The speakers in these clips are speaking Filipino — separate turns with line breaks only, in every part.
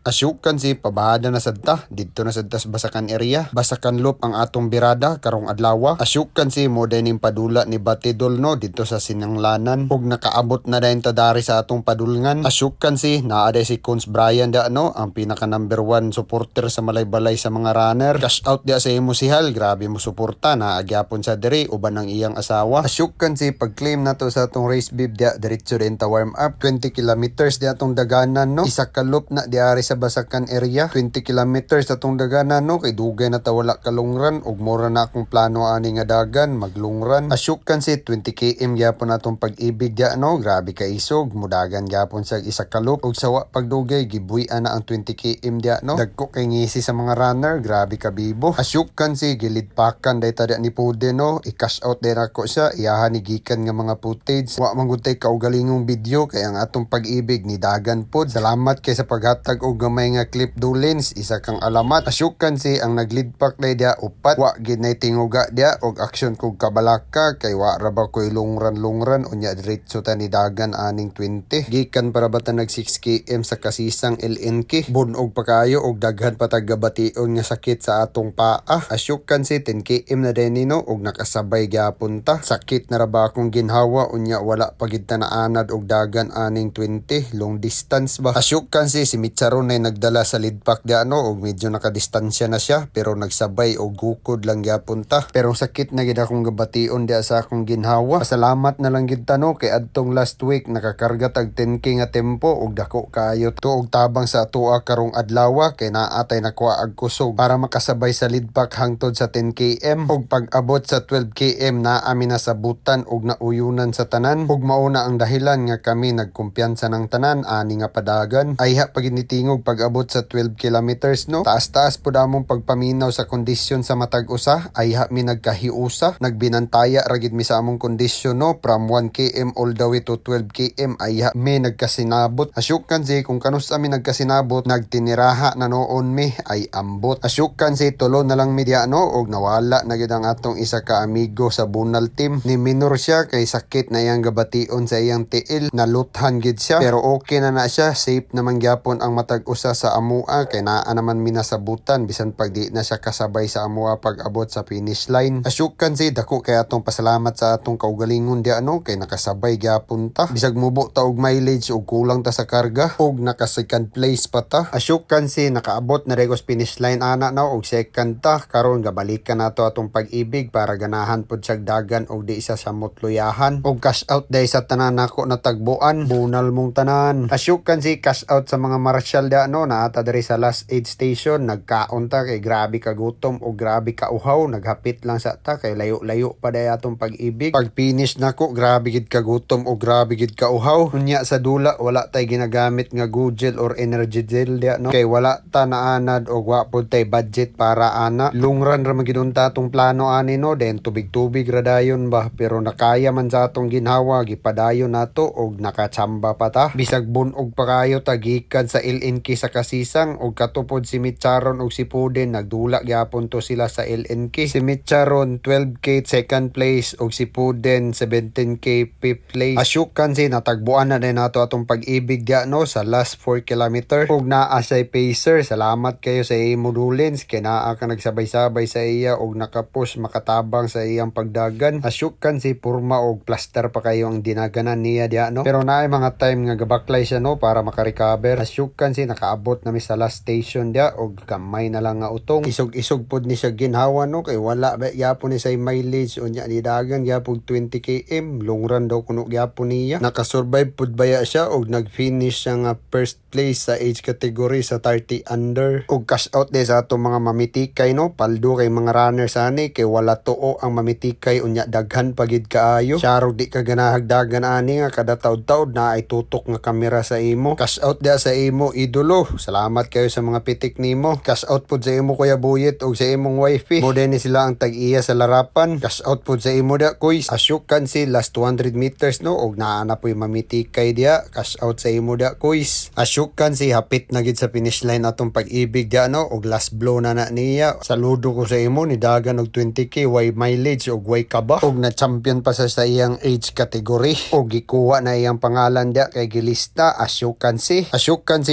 Asyukan si pabahada na sadta didto na sadta sa Basakan area. Basakan Loop ang atong birada karong adlaw. Asyukan si mo dining padula ni Batidol no didto sa Sinanglanan ug nakaabot na dayon ta dari sa atong padulngan. Asyukan si naa day si Cons Brian da no ang pinaka number 1 supporter sa malay-balay sa mga runner. Cash out dia sa imo si Hal, grabe mo suporta na agyapon sa diri uban ang iyang asawa. Asyukan si pag-claim nato sa atong race bib dia diretso din ta warm up 20 kilometers di atong daganan no. Isa ka loop na diari sa Basakan area 20 kilometers atong daganan no kay dugay na ta wala kalungran ug mura na akong plano ani nga dagan maglungran. Asyukan si 20 km gyapon atong pag-ibig dia no, grabe ka isog mudagan gyapon sa isa ka loop ug sawa pagdugay gibuy-an na ang 20 km dia no. Dagko kay ngisi sa mga runner, grabe ka bibo. Asyukan si gilidpakan day ta ni Pude no, i-cash out din ako siya iyahan ni gikan nga mga footage wa manggutay kaugalingong video kay ang atong pag-ibig ni dagan pod. Salamat kay sa paghatag og gamay nga clip dulins isa kang alamat. Asyukan si ang naglidpak day dia upat wa gid nay tinguga dia og aksyon kog kabalaka kay wa ra ba koy lungran unya diretso ta ni dagan aning 20 gikan para bata nag 6 km sa kasisang LNK bunog pa kayo og daghan patagabation nga sakit sa atong paa. Asyukan si 10 km na din no og nakasabay gyapon ta sakit na ra ba akong ginhawa unya wala pa gid ta naanad og dagan aning 20 long distance ba. Asyukan si Mitcharon ay nagdala sa lidpak di og medyo nakadistansya na siya pero nagsabay og gukod lang gyapon ta pero sakit na gid akong gabation di sa akong ginhawa. Pasalamat na lang gid tano kay adtong last week nakakarga tag 10k nga tempo og dako kaayo to og tabang sa atoa karong adlaw kay naatay nakuha ag kusog para makasabay sa lidpak hangtod sa 10 km og pag-abot sa 12 km na amin nasabutan og nauyunan sa tanan ug mauna ang dahilan nga kami nagkumpiyansa ng tanan ani nga padagan ayha pagid nitingog pag-abot sa 12 kilometers no. Taas-taas pud among pagpaminaw sa kondisyon sa matag usa ayha mi nagkahiusa nagbinantaya ra gid mi sa among kondisyon no from 1 km all the way to 12 km ayha mi nagkasinabot. Asyukan si kung kanus ami nagkasinabot nagtiniraha na noon mi ay ambot. Asyukan si tulo na lang media no og nawala na gid ang atong isa ka amigo sa Bunal team ni minor siya kay sakit na iyang gabation sa iyang tiil naluthan gid siya pero okay na siya safe naman gyapon ang matag usa sa amua kay naa naman minasabutan bisan pag di na siya kasabay sa amua pag-abot sa finish line. Asyukan si dako kay atong pasalamat sa atong kaugalingon di kay nakasabay gyapon ta bisag mubo ta og mileage og kulang ta sa karga og naka second place pa ta. Asyukan si nakaabot na regos finish line ana na og second ta karon gabalikan nato atong pag-ibig para ganahan pod siyag dagan og di isa sa mutluyahan og cash out day sa tanan nako natagbuan bunal mong tanan. Asyukan si cash out sa mga marshal da no naata diri sa last aid station nagkaon ta kay grabe ka gutom o grabe ka uhaw naghapit lang sa ta kay layo-layo pa day atong pag-ibig. Pag finish nako grabe gid ka gutom o grabe gid ka uhaw unya sa dula wala tay ginagamit nga gugel or energy gel da no kay wala ta naanad og wa pod tay budget para ana lungran ra magidunta atong plano ani no den tubig-tubig ra dayon ba pero nakaya man sa atong ginhawa gipadayon nato og nakachamba pa ta bisag bunog pa kayo tagikan sa LNK sa kasisang og katupod si Mitcharon og si Puden nagdula gyapon to sila sa LNK. Si Mitcharon 12k second place og si Puden 17k fifth place. Asyukan si natagbuan na din nato atong pag-ibig dia no sa last 4 kilometer og naa siya pacer. Salamat kayo sa imo dulins kay naa ka nagsabay-sabay sa iya og nakapush makatabang sa iyang pagdagan. Asyukan si purma og plaster pa kayo ang dinaganan niya dia no pero naay mga time nga gabaklay siya no para makarecover. Asyukan si nakaabot na mi sa last station dia og kamay na lang nga utong isog-isog pod ni siya ginhawa no kay wala ba gyapon ni say mileage unya ni dagan gyapon 20 km lungran daw kuno gyapon niya. Nakasurvive pod baya siya og nag-finish siya nga first place sa age category sa 30 under og cash out de sa atong mga mamitikay no paldo kay mga runners ani kay wala tuo ang mamitikay unya daghan pagid kaayo syarog di ka ganahagdagan ani nga kada taud-taud na ay tutok nga kamera sa imo. Cash out dia sa imo idolo. Salamat kayo sa mga pitik nimo. Cash out pod sa imo Kuya Buyet og sa imong wifey mo din sila ang tag-iya sa larapan. Cash out pod sa imo da kuy. Asyukan si last 200 meters no og naa na poy mamitikay dia. Cash out sa imo da kuy. Asyukan si hapit na gid sa finish line atong pag-ibig dia no og last blow na niya. Saludo ko sa imo ni dagan og 20k way mileage og way kaba og na champion pa sa iyang age category og gikuha na iyang pangalan dia kay gilista. Asyukan si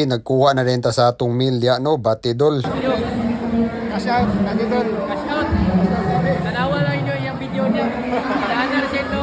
nagkuha Makakuha na din ta sa atong milya no, Batidol.
Cash out, Batidol.
Cash out. Tanawa lang nyo yung video niya. Daan na rin no?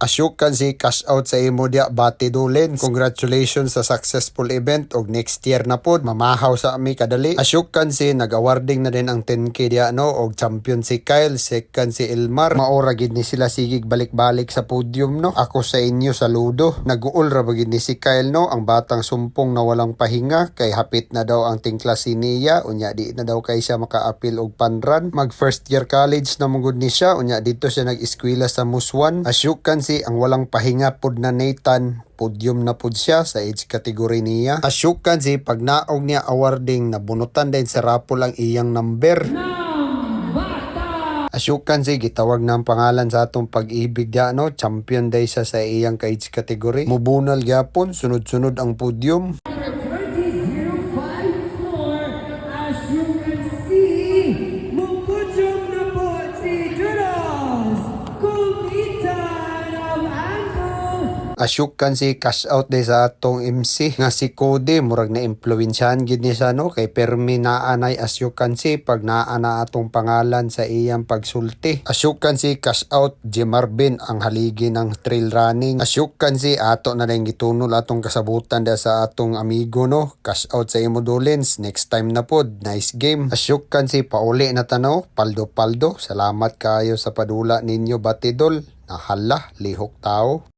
Asyukan si cash out sa imo dia Batidolin. Congratulations sa successful event og next year na pod mamahaw sa ami kadali. Asyukan si nag-awarding na din ang 10k dia no og champion si Kyle, second si Elmar. Maora gid ni sila sigig balik-balik sa podium no. Ako sa inyo saludo. Nag-uol ra ba gid ni si Kyle no, ang batang sumpong na walang pahinga kay hapit na daw ang tingklase niya unya di na daw kay siya maka-appeal og panran. Mag first year college na mugod ni siya unya dito siya nag-eskwela sa Muswan. Asyukan si ang walang pahinga pod na Nathan, podium na pod siya sa age category niya. Asyukan si pag naog niya awarding nabunutan din sa rapol ang iyang number. Asyukan si gitawag ng pangalan sa atong pag-ibig dia no, champion day siya sa iyang ka-age category. Mubunal gyapon sunod-sunod ang podium. Asyukan si cash out day sa atong MC nga si Cody murag na impluwensyahan gid ni sa no kay permi naanay asyukan si pag naa na atong pangalan sa iyang pagsulti. Asyukan si cash out J Marvin ang haligi ng trail running. Asyukan si ato na rin gitunol atong kasabutan da sa atong amigo no. Cash out sa imo Dolens next time na pod. Nice game. Asyukan si pauli na tanaw paldo. Salamat kayo sa padula ninyo Batidol. Nahala lihok tao.